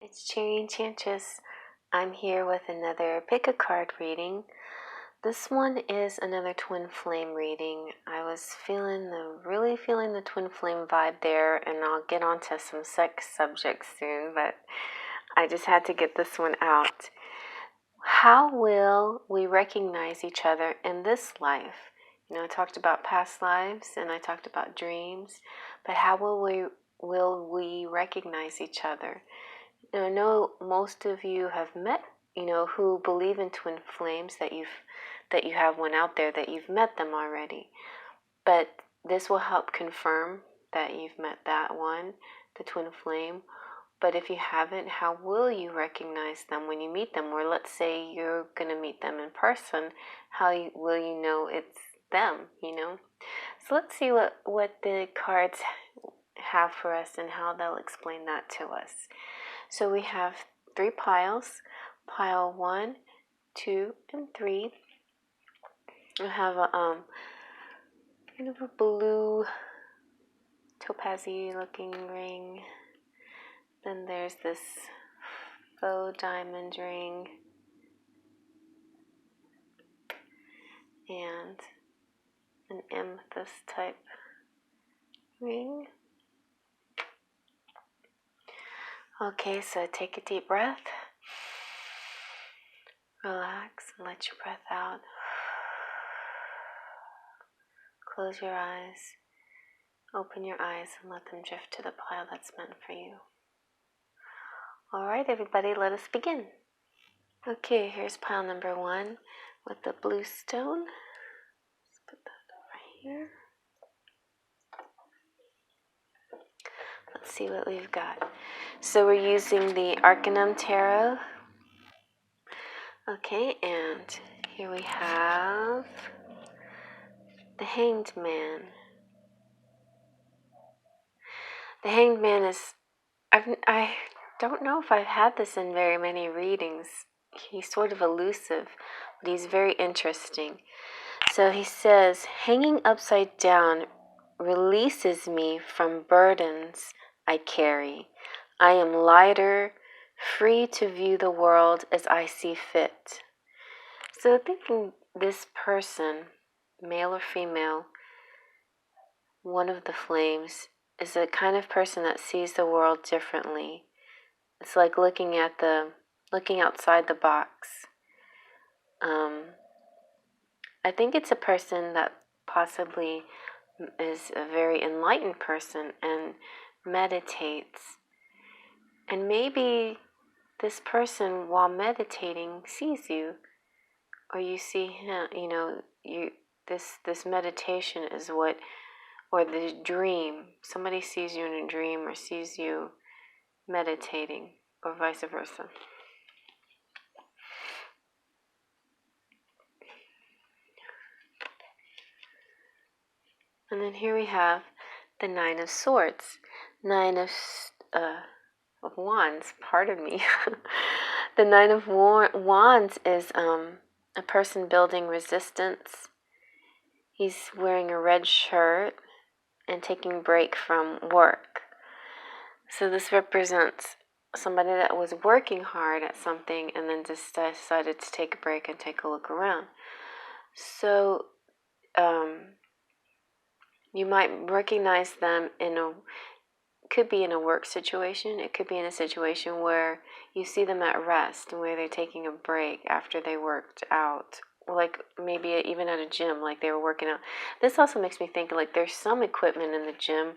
It's Cherry Enchantress. I'm here with another pick a card reading. This one is another twin flame reading. I was really feeling the twin flame vibe there, and I'll get onto some sex subjects soon, but I just had to get this one out. How will we recognize each other in this life? I talked about past lives and I talked about dreams, but how will we recognize each other? I know most of you have met, who believe in twin flames, that you have one out there, that you've met them already. But this will help confirm that you've met that one, the twin flame. But if you haven't, how will you recognize them when you meet them? Or let's say you're going to meet them in person, will you know it's them, So let's see what the cards have for us and how they'll explain that to us. So we have 3 piles, pile 1, 2, and 3. We have a kind of a blue topazy looking ring. Then there's this faux diamond ring and an amethyst type ring. Okay, so take a deep breath. Relax and let your breath out. Close your eyes. Open your eyes and let them drift to the pile that's meant for you. Alright, everybody, let us begin. Okay, here's pile number 1 with the blue stone. Let's put that over here. Let's see what we've got. So we're using the Arcanum Tarot. Okay, and here we have the Hanged Man. The Hanged Man is, I don't know if I've had this in very many readings. He's sort of elusive, but he's very interesting. So he says, hanging upside down releases me from burdens I carry. I am lighter, free to view the world as I see fit. So thinking this person, male or female, one of the flames, is a kind of person that sees the world differently. It's like looking outside the box. I think it's a person that possibly is a very enlightened person and meditates. And maybe this person, while meditating, sees you, or you see him. This meditation is what, or the dream. Somebody sees you in a dream or sees you meditating, or vice versa. And then here we have the 9 of Swords. 9 of Wands, pardon me. The 9 of Wands is a person building resistance. He's wearing a red shirt and taking a break from work. So this represents somebody that was working hard at something and then just decided to take a break and take a look around. So you might recognize them could be in a work situation. It could be in a situation where you see them at rest and where they're taking a break after they worked out. Like maybe even at a gym, like they were working out. This also makes me think like there's some equipment in the gym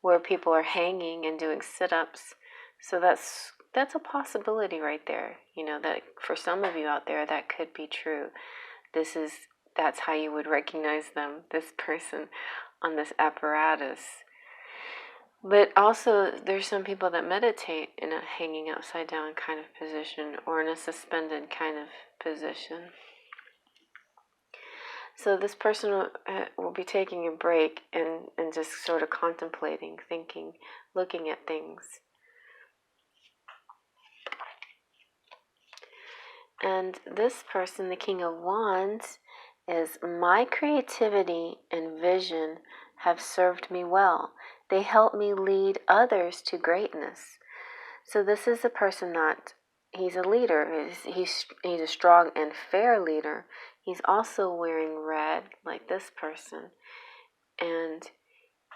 where people are hanging and doing sit-ups. So that's a possibility right there. That for some of you out there, that could be true. That's how you would recognize them, this person on this apparatus. But also, there's some people that meditate in a hanging upside down kind of position or in a suspended kind of position. So this person will be taking a break and just sort of contemplating, thinking, looking at things. And this person, the King of Wands, is my creativity and vision have served me well. They help me lead others to greatness. So this is a person that he's a leader. He's a strong and fair leader. He's also wearing red like this person. And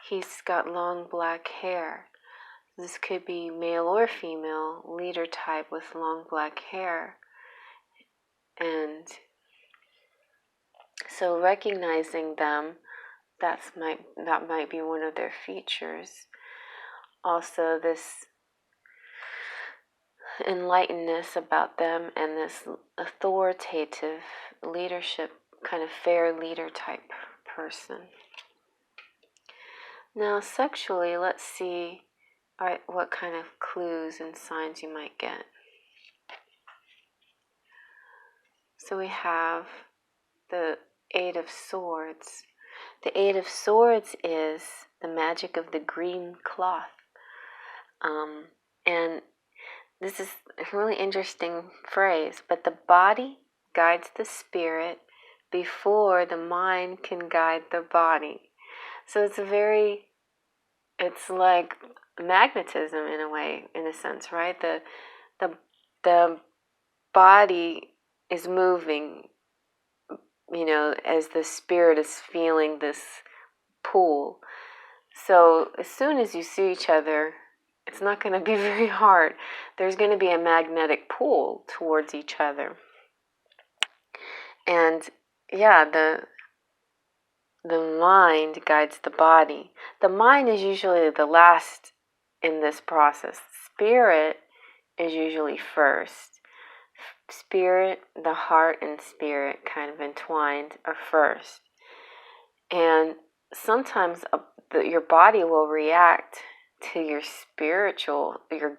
he's got long black hair. This could be male or female leader type with long black hair. And so recognizing them, that might be one of their features. Also, this enlightenedness about them and this authoritative leadership, kind of fair leader type person. Now, sexually, let's see what kind of clues and signs you might get. So we have the Eight of Swords. The Eight of Swords is the magic of the green cloth. And this is a really interesting phrase, but the body guides the spirit before the mind can guide the body. So it's like magnetism in a way, in a sense, right? The body is moving, as the spirit is feeling this pull. So as soon as you see each other, it's not going to be very hard. There's going to be a magnetic pull towards each other. And yeah, the mind guides the body. The mind is usually the last in this process. Spirit is usually first. Spirit, the heart and spirit kind of entwined are first. And sometimes your body will react to your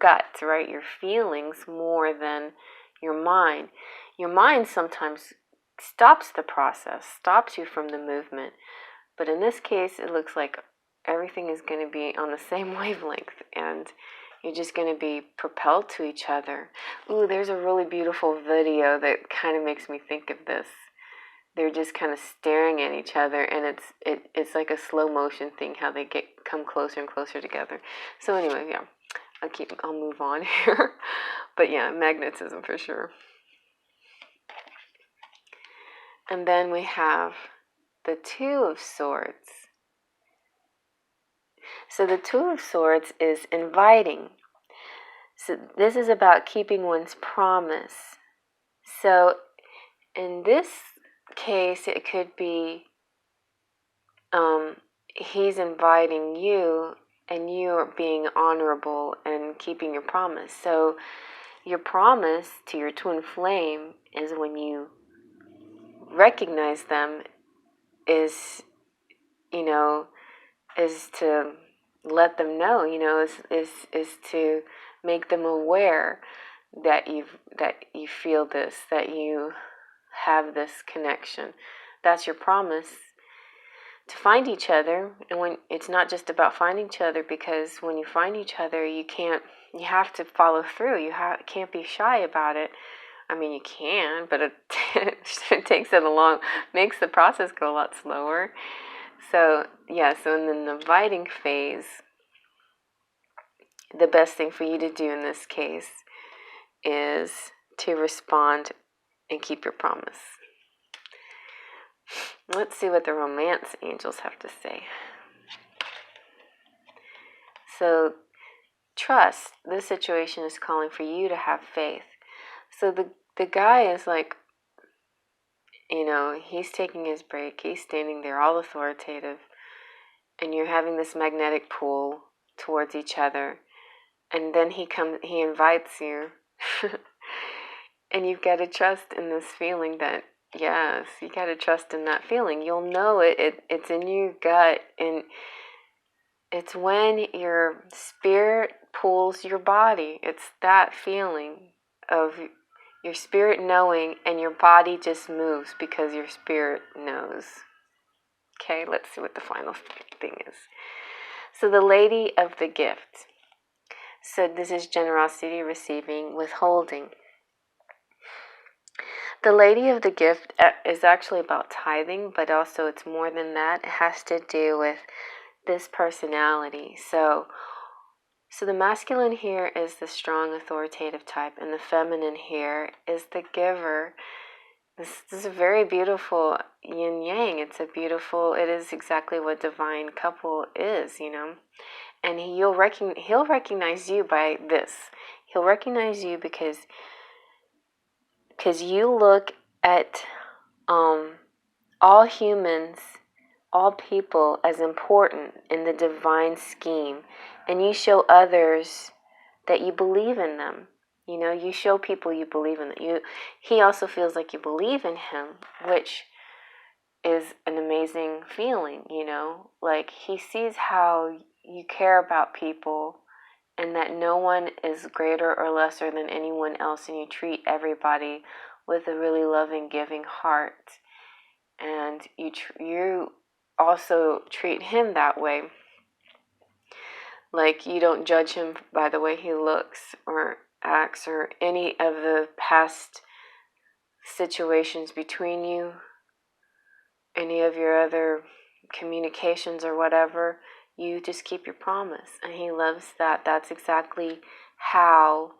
gut, right? Your feelings more than your mind. Your mind sometimes stops the process, stops you from the movement. But in this case, it looks like everything is going to be on the same wavelength, and you're just going to be propelled to each other. Ooh, there's a really beautiful video that kind of makes me think of this. They're just kind of staring at each other, and it's like a slow motion thing, how they come closer and closer together. So anyway, yeah, I'll move on here. But yeah, magnetism for sure. And then we have the Two of Swords. So the Two of Swords is inviting. So this is about keeping one's promise. So in this case, it could be he's inviting you, and you are being honorable and keeping your promise. So your promise to your twin flame is, when you recognize them, is to let them know, is to make them aware that you feel this, that you have this connection. That's your promise to find each other. And when it's not just about finding each other, because when you find each other, you have to follow through. You can't be shy about it. I mean, you can, but it makes the process go a lot slower. So yeah, so in the inviting phase, the best thing for you to do in this case is to respond and keep your promise. Let's see what the romance angels have to say. So, trust. This situation is calling for you to have faith. So the guy is like, he's taking his break. He's standing there all authoritative. And you're having this magnetic pull towards each other. And then he invites you. And you've got to trust in this feeling that, yes, you got to trust in that feeling. You'll know it's in your gut. And it's when your spirit pulls your body. It's that feeling of your spirit knowing, and your body just moves because your spirit knows. Okay, let's see what the final thing is. So the Lady of the Gift. So this is generosity, receiving, withholding. The Lady of the Gift is actually about tithing, but also it's more than that. It has to do with this personality. So So the masculine here is the strong, authoritative type, and the feminine here is the giver. This is a very beautiful yin-yang. It is exactly what divine couple is, And he'll recognize you by this. He'll recognize you because you look at all humans, all people as important in the divine scheme, and you show others that you believe in them. You show people you believe in them. He also feels like you believe in him, which is an amazing feeling, Like he sees how you care about people and that no one is greater or lesser than anyone else, and you treat everybody with a really loving, giving heart. And you also treat him that way. Like you don't judge him by the way he looks or acts or any of the past situations between you, any of your other communications or whatever. You just keep your promise, and he loves that. That's exactly how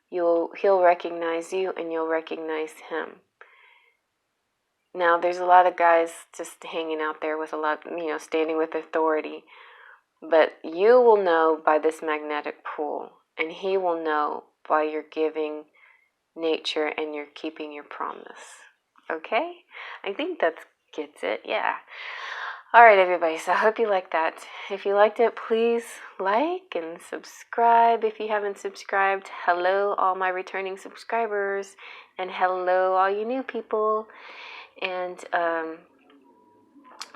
he'll recognize you, and you'll recognize him. Now, there's a lot of guys just hanging out there with a lot, standing with authority. But you will know by this magnetic pull, and he will know by your giving nature and your keeping your promise. Okay? I think that gets it. Yeah. All right, everybody. So I hope you liked that. If you liked it, please like and subscribe if you haven't subscribed. Hello, all my returning subscribers, and hello, all you new people. And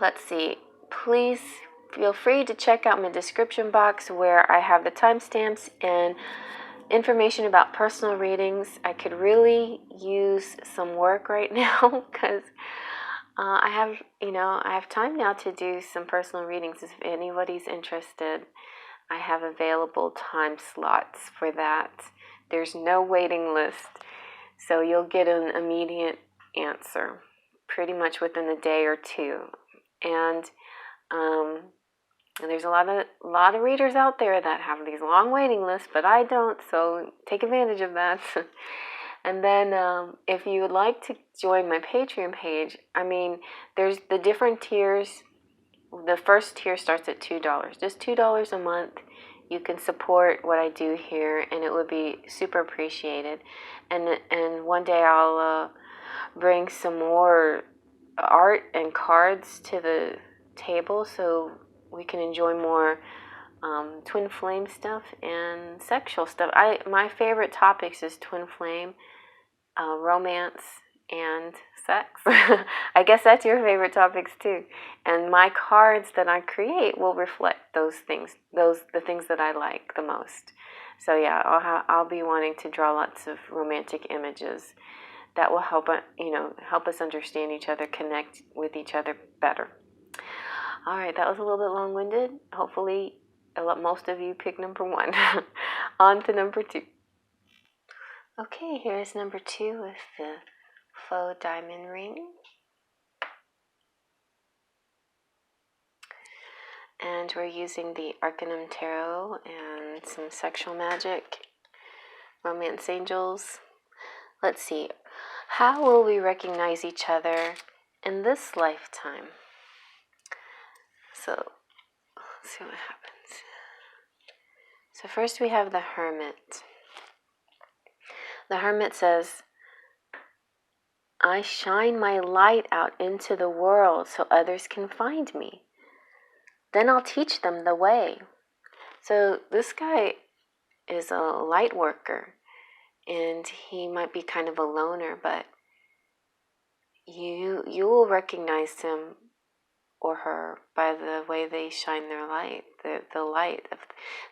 let's see. Please feel free to check out my description box where I have the timestamps and information about personal readings. I could really use some work right now because I have time now to do some personal readings. If anybody's interested, I have available time slots for that. There's no waiting list, so you'll get an immediate answer pretty much within a day or two. And there's a lot of readers out there that have these long waiting lists, but I don't, so take advantage of that. And then if you would like to join my Patreon page, there's the different tiers. The first tier starts at $2, just $2 a month. You can support what I do here, and it would be super appreciated. And one day I'll bring some more art and cards to the table so we can enjoy more twin flame stuff and sexual stuff. My favorite topics is twin flame, romance, and sex. I guess that's your favorite topics too. And my cards that I create will reflect those things, the things that I like the most. So yeah, I'll be wanting to draw lots of romantic images that will help us understand each other, connect with each other better. All right, that was a little bit long-winded. Hopefully, most of you picked number 1. On to number 2. Okay, here's number 2 with the faux diamond ring. And we're using the Arcanum Tarot and some sexual magic, romance angels. Let's see. How will we recognize each other in this lifetime? So, let's see what happens. So first we have the Hermit. The Hermit says, I shine my light out into the world so others can find me. Then I'll teach them the way. So this guy is a light worker, and he might be kind of a loner, but you will recognize him or her by the way they shine their light. The light of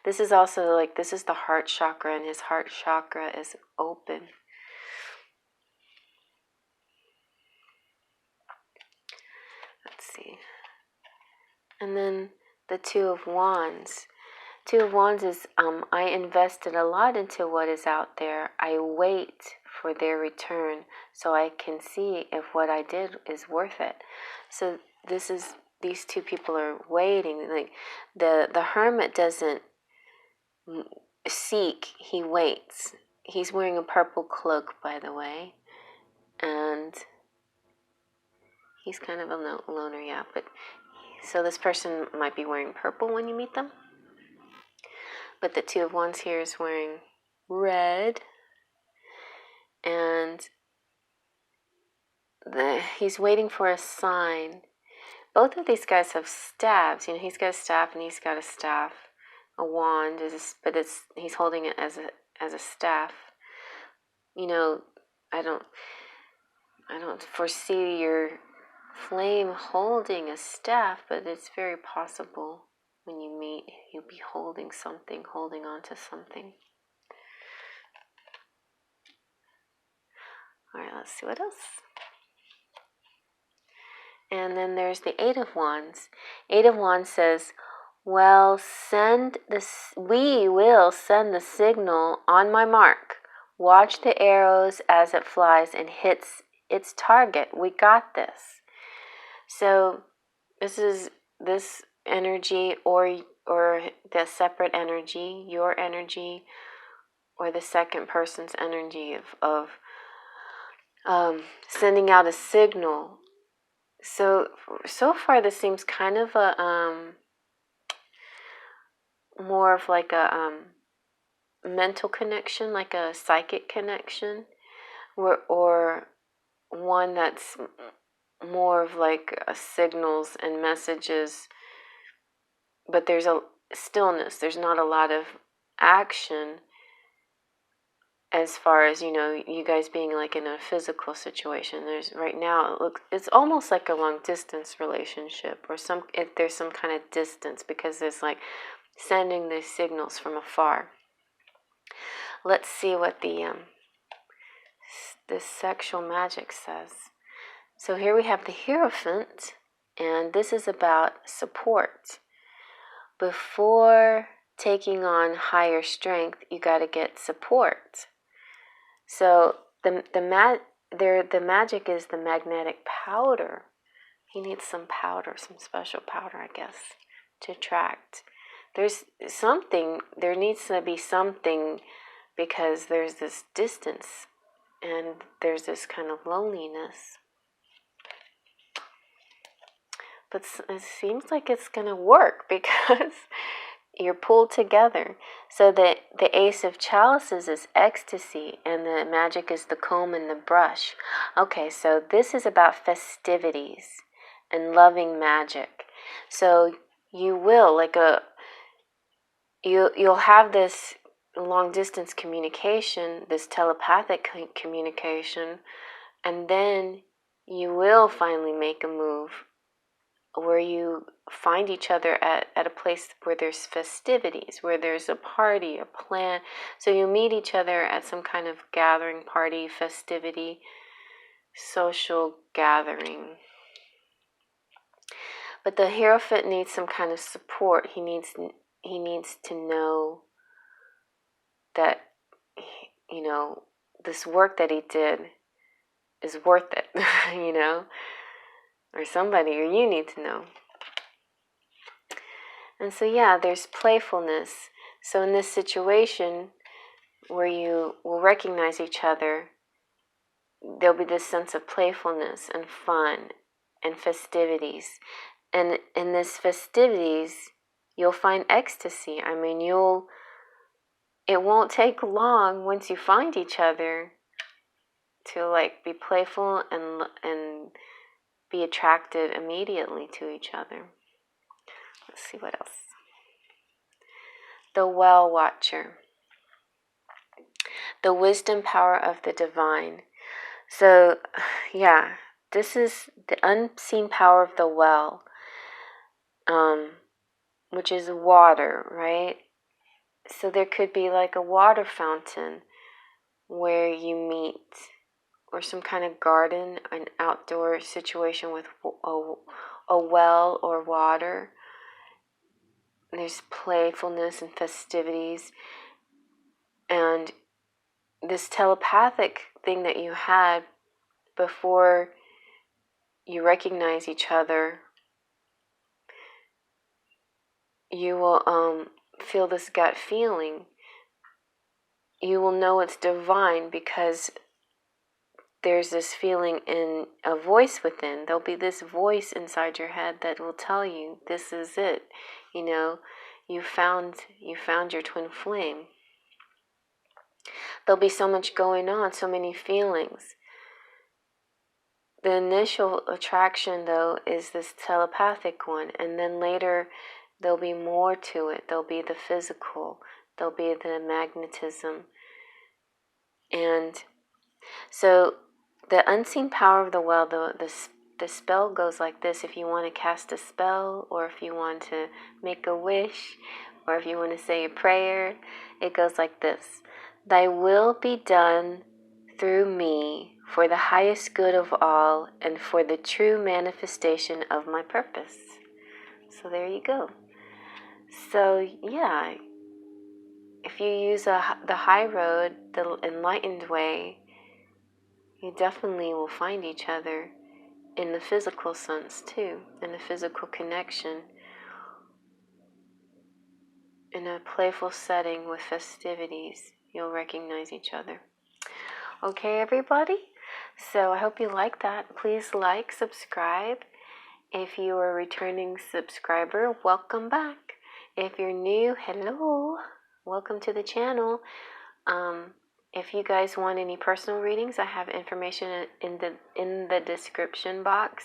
this is also this is the heart chakra, and his heart chakra is open. Let's see. And then the Two of Wands. Two of Wands is I invested a lot into what is out there. I wait for their return so I can see if what I did is worth it. So these two people are waiting. Like the Hermit doesn't seek, he waits. He's wearing a purple cloak, by the way, and he's kind of a loner, yeah. But so this person might be wearing purple when you meet them, but the Two of Wands here is wearing red, and he's waiting for a sign. Both of these guys have staves. You know, he's got a staff and he's got a staff. A wand but he's holding it as a staff. You know, I don't foresee your flame holding a staff, but it's very possible when you meet, you'll be holding something, holding on to something. All right, let's see what else. And then there's the Eight of Wands. Eight of Wands says, well, we will send the signal on my mark. Watch the arrows as it flies and hits its target. We got this. So this is this energy or the separate energy, your energy, or the second person's energy of sending out a signal. So far this seems kind of a more of like a mental connection, like a psychic connection, or one that's more of like signals and messages, but there's a stillness. There's not a lot of action as far as, you know, you guys being like in a physical situation. There's right now, it's almost like a long distance relationship, or if there's some kind of distance, because there's like sending these signals from afar. Let's see what this sexual magic says. So here we have the Hierophant, and this is about support. Before taking on higher strength, you got to get support. So the magic is the magnetic powder. He needs some powder, some special powder, I guess, to attract. There needs to be something, because there's this distance and there's this kind of loneliness. But it seems like it's going to work because you're pulled together. So the Ace of Chalices is ecstasy, and the magic is the comb and the brush. Okay, so this is about festivities and loving magic. So you will, you'll have this long distance communication, this telepathic communication, and then you will finally make a move where you find each other at a place where there's festivities, where there's a party, a plan. So you meet each other at some kind of gathering, party, festivity, social gathering. But the Hierophant needs some kind of support. He needs to know that, you know, this work that he did is worth it, you know, or somebody, or you need to know. And so, yeah, there's playfulness. So in this situation where you will recognize each other, there'll be this sense of playfulness and fun and festivities. And in this festivities, you'll find ecstasy. I mean, it won't take long once you find each other to like be playful and be attracted immediately to each other. Let's see what else. The Well Watcher. The wisdom power of the divine. So, yeah, this is the unseen power of the well, which is water, right? So there could be like a water fountain where you meet, or some kind of garden, an outdoor situation with a well or water. There's playfulness and festivities, and this telepathic thing that you had before you recognize each other, you will feel this gut feeling, you will know it's divine because there's this feeling in a voice within. There'll be this voice inside your head that will tell you this is it. You found your twin flame. There'll be so much going on, so many feelings. The initial attraction, though, is this telepathic one, and then later there'll be more to it. There'll be the physical, there'll be the magnetism. And so the unseen power of the well, the spell goes like this. If you want to cast a spell, or if you want to make a wish, or if you want to say a prayer, it goes like this. Thy will be done through me for the highest good of all and for the true manifestation of my purpose. So there you go. So yeah, if you use the high road, the enlightened way, you definitely will find each other in the physical sense too, in the physical connection, in a playful setting with festivities. You'll recognize each other. Okay, everybody? So I hope you like that. Please like, subscribe. If you are a returning subscriber, welcome back. If you're new, hello. Welcome to the channel. If you guys want any personal readings, I have information in the description box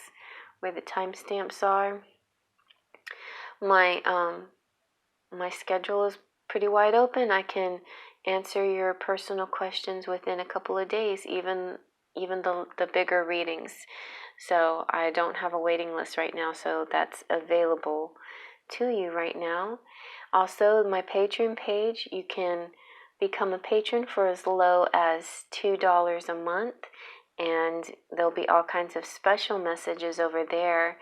where the timestamps are. My schedule is pretty wide open. I can answer your personal questions within a couple of days, even the bigger readings. So I don't have a waiting list right now, so that's available to you right now. Also, my Patreon page, you can become a patron for as low as $2 a month, and there'll be all kinds of special messages over there,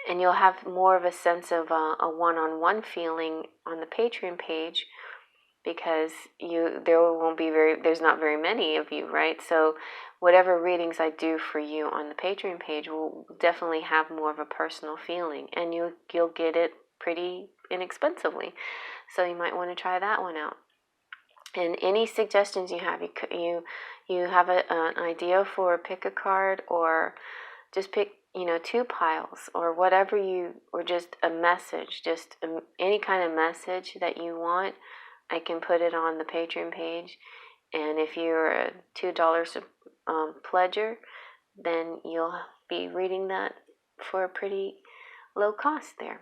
and you'll have more of a sense of a one-on-one feeling on the Patreon page, because there's not very many of you, right? So whatever readings I do for you on the Patreon page will definitely have more of a personal feeling, and you'll get it pretty inexpensively. So you might want to try that one out. And any suggestions you have, you have an idea for pick a card, or just pick 2 piles, or whatever or just a message, just any kind of message that you want, I can put it on the Patreon page. And if you're a $2 pledger, then you'll be reading that for a pretty low cost there.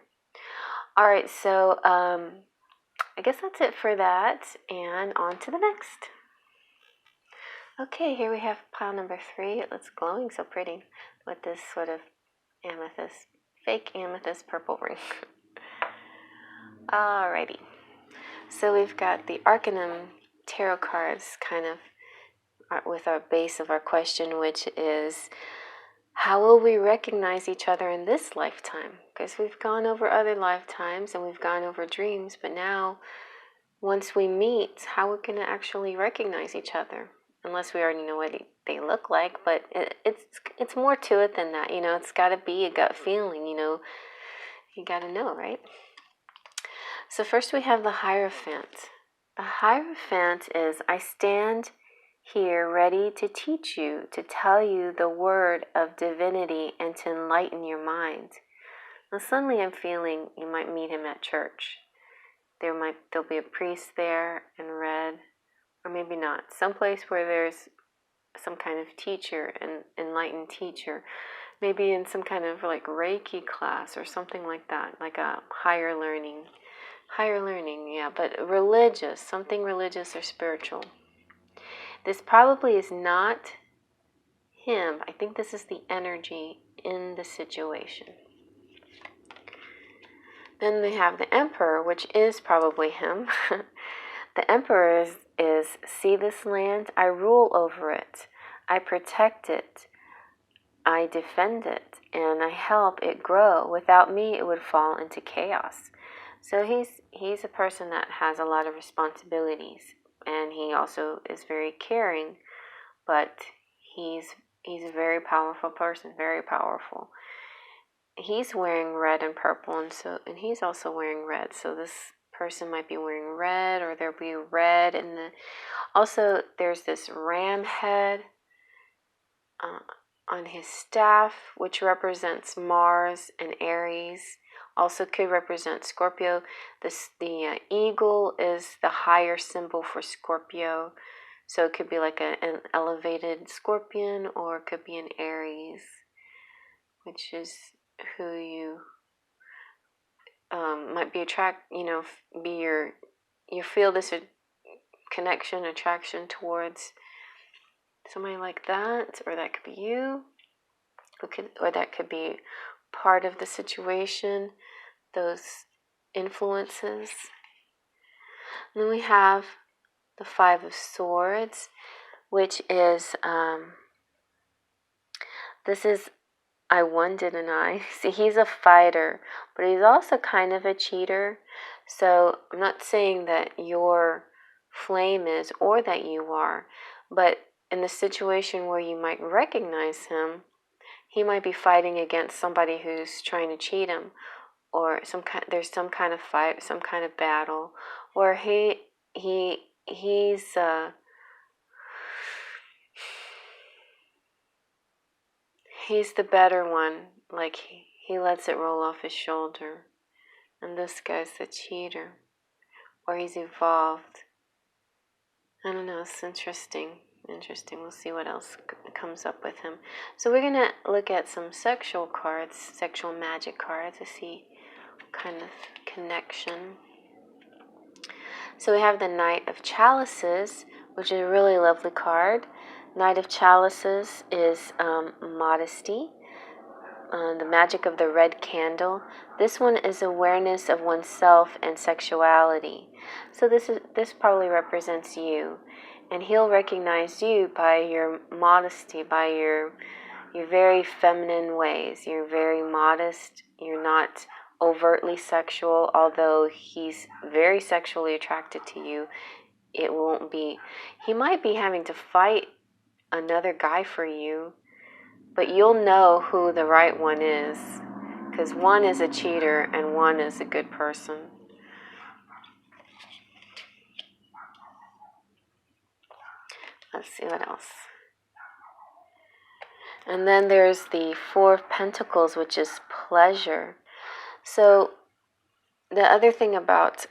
All right, so I guess that's it for that, and on to the next. Okay, here we have pile number 3. It's glowing so pretty with this sort of amethyst, fake amethyst purple ring. Alrighty, so we've got the Arcanum tarot cards kind of with our base of our question, which is, how will we recognize each other in this lifetime? Because we've gone over other lifetimes and we've gone over dreams, but now once we meet, how we're going to actually recognize each other, unless we already know what they look like. But it's more to it than that. It's got to be a gut feeling. You got to know, right? So first we have the Hierophant. The Hierophant is, I stand here ready to teach you, to tell you the word of divinity and to enlighten your mind. Now suddenly I'm feeling you might meet him at church. There'll be a priest there in red, or maybe not. Someplace where there's some kind of teacher, an enlightened teacher, maybe in some kind of like Reiki class or something like that, like a higher learning, yeah, but religious, something religious or spiritual. This probably is not him. I think this is the energy in the situation. Then we have the Emperor, which is probably him. The Emperor is, see this land? I rule over it. I protect it. I defend it. And I help it grow. Without me, it would fall into chaos. So he's a person that has a lot of responsibilities. And he also is very caring. But he's a very powerful person. Very powerful. He's wearing red and purple, and he's also wearing red. So this person might be wearing red, or there'll be red. And also there's this ram head on his staff, which represents Mars and Aries. Also could represent Scorpio. The eagle is the higher symbol for Scorpio. So it could be like an elevated scorpion, or it could be an Aries, which is who you might be you feel this connection, attraction towards somebody like that, or that could be you, or that could be part of the situation, those influences. And then we have the Five of Swords, which is, this is, I won, didn't I? See, he's a fighter, but he's also kind of a cheater. So I'm not saying that your flame is, or that you are, but in the situation where you might recognize him, he might be fighting against somebody who's trying to cheat him, or there's some kind of fight, some kind of battle, where he's the better one. Like he lets it roll off his shoulder, and this guy's the cheater, or he's evolved. I don't know. It's interesting. We'll see what else comes up with him. So we're gonna look at some sexual cards, sexual magic cards, to see what kind of connection. So we have the Knight of Chalices, which is a really lovely card. Knight of Chalices is modesty. The magic of the red candle. This one is awareness of oneself and sexuality. So this probably represents you, and he'll recognize you by your modesty, by your very feminine ways. You're very modest. You're not overtly sexual, although he's very sexually attracted to you. It won't be. He might be having to fight another guy for you, but you'll know who the right one is, because one is a cheater and one is a good person. Let's see what else. And then there's the Four of Pentacles, which is pleasure. So the other thing about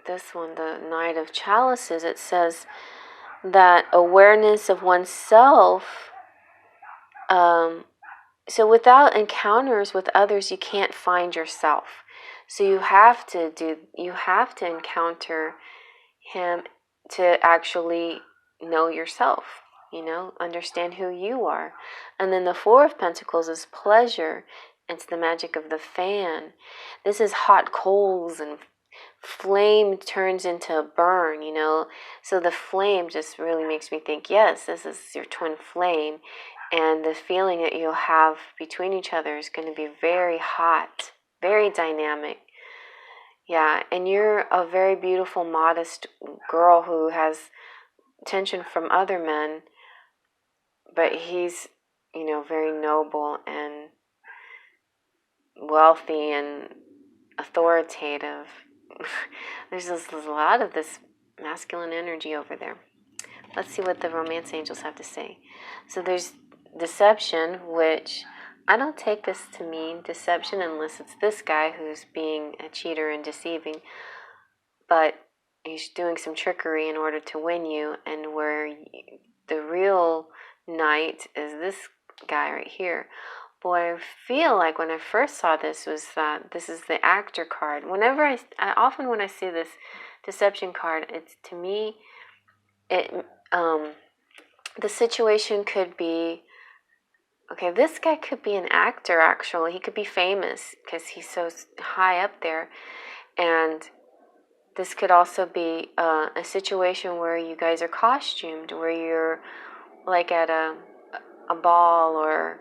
this one, the Knight of Chalices, it says that awareness of oneself. So without encounters with others, you can't find yourself. So you have to encounter him to actually know yourself, understand who you are. And then the Four of Pentacles is pleasure. It's the magic of the fan. This is hot coals, and flame turns into a burn, So the flame just really makes me think, yes, this is your twin flame. And the feeling that you'll have between each other is going to be very hot, very dynamic. Yeah, and you're a very beautiful, modest girl who has attention from other men, but he's, very noble and wealthy and authoritative. There's a lot of this masculine energy over there. Let's see what the romance angels have to say. So there's deception, which I don't take this to mean deception unless it's this guy who's being a cheater and deceiving, but he's doing some trickery in order to win you, and where the real knight is this guy right here. Boy, I feel like when I first saw this was that this is the actor card. Whenever I often when I see this deception card, it's, to me, the situation could be, okay, this guy could be an actor, actually. He could be famous because he's so high up there. And this could also be a situation where you guys are costumed, where you're like at a ball or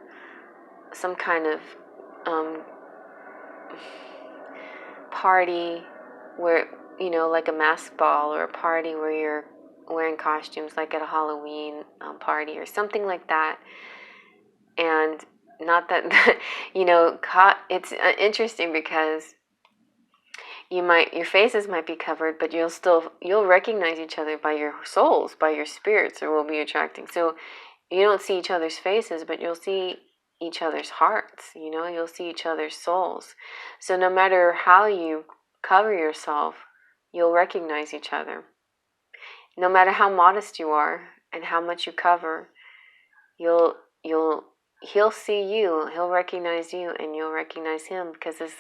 some kind of party where, like a mask ball, or a party where you're wearing costumes, like at a Halloween party or something like that. And not that, it's interesting because your faces might be covered, but you'll recognize each other by your souls, by your spirits, or will be attracting. So you don't see each other's faces, but you'll see each other's hearts. You'll see each other's souls. So no matter how you cover yourself, you'll recognize each other. No matter how modest you are and how much you cover, he'll see you, he'll recognize you, and you'll recognize him, because there's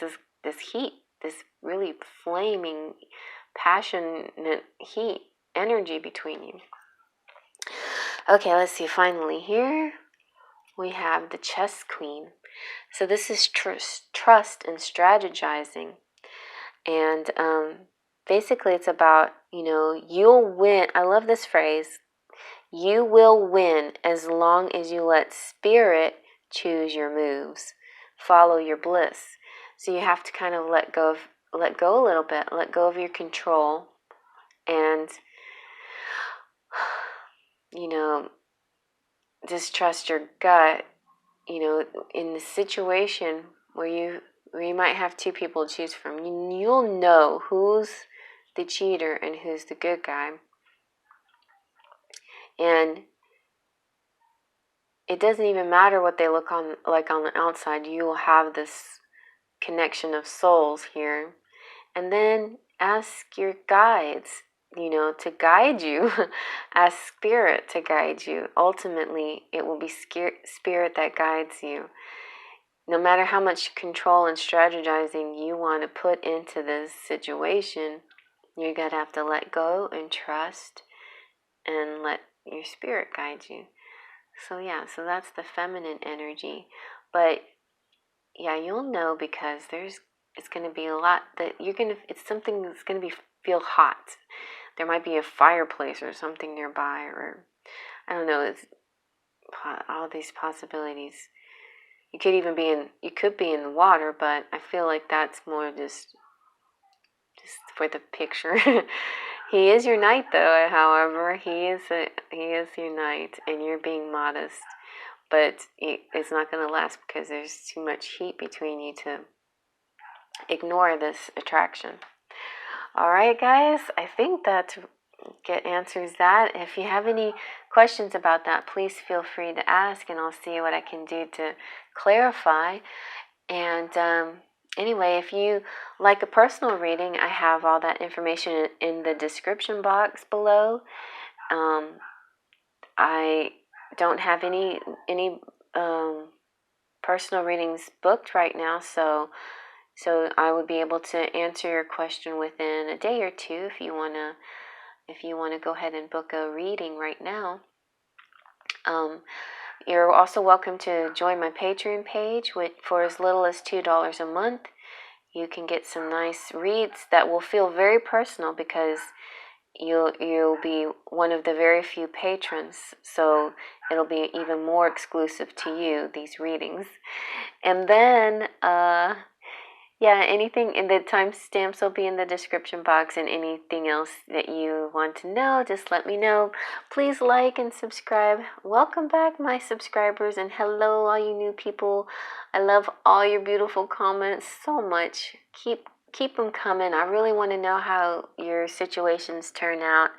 this heat, this really flaming, passionate heat, energy between you. Okay, let's see. Finally, here we have the Chess Queen. So this is trust and strategizing. And basically it's about, you'll win. I love this phrase. You will win as long as you let spirit choose your moves. Follow your bliss. So you have to kind of let go a little bit. Let go of your control. And, just trust your gut. In the situation where you might have two people to choose from, you'll know who's the cheater and who's the good guy. And it doesn't even matter what they look like on the outside. You will have this connection of souls here. And then ask your guides, to guide you. Ask spirit to guide you. Ultimately, it will be spirit that guides you. No matter how much control and strategizing you want to put into this situation, you're going to have to let go and trust and let your spirit guide you. So that's the feminine energy. But you'll know, because it's going to be a lot that it's something that's going to feel hot. There might be a fireplace or something nearby, or I don't know, it's all these possibilities. You could be in the water, but I feel like that's more just for the picture. He is your knight, though. However, he is your knight, and you're being modest. But it's not going to last, because there's too much heat between you to ignore this attraction. All right, guys. I think that answers that. If you have any questions about that, please feel free to ask, and I'll see what I can do to clarify. And anyway, if you like a personal reading, I have all that information in the description box below. I don't have any personal readings booked right now, so I would be able to answer your question within a day or two if you wanna go ahead and book a reading right now. You're also welcome to join my Patreon page for as little as $2 a month. You can get some nice reads that will feel very personal, because you'll be one of the very few patrons, so it'll be even more exclusive to you, these readings. And then anything in the timestamps will be in the description box, and anything else that you want to know, just let me know. Please like and subscribe. Welcome back, my subscribers, and hello, all you new people. I love all your beautiful comments so much. Keep them coming. I really want to know how your situations turn out,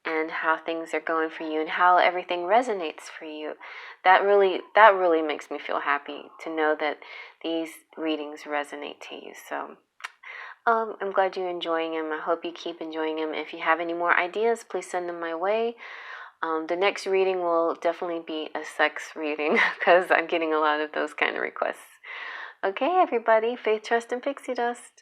and how things are going for you, and how everything resonates for you. That really makes me feel happy to know that these readings resonate to you. So I'm glad you're enjoying them. I hope you keep enjoying them. If you have any more ideas, please send them my way. The next reading will definitely be a sex reading, because I'm getting a lot of those kind of requests. Okay, everybody, faith, trust, and pixie dust.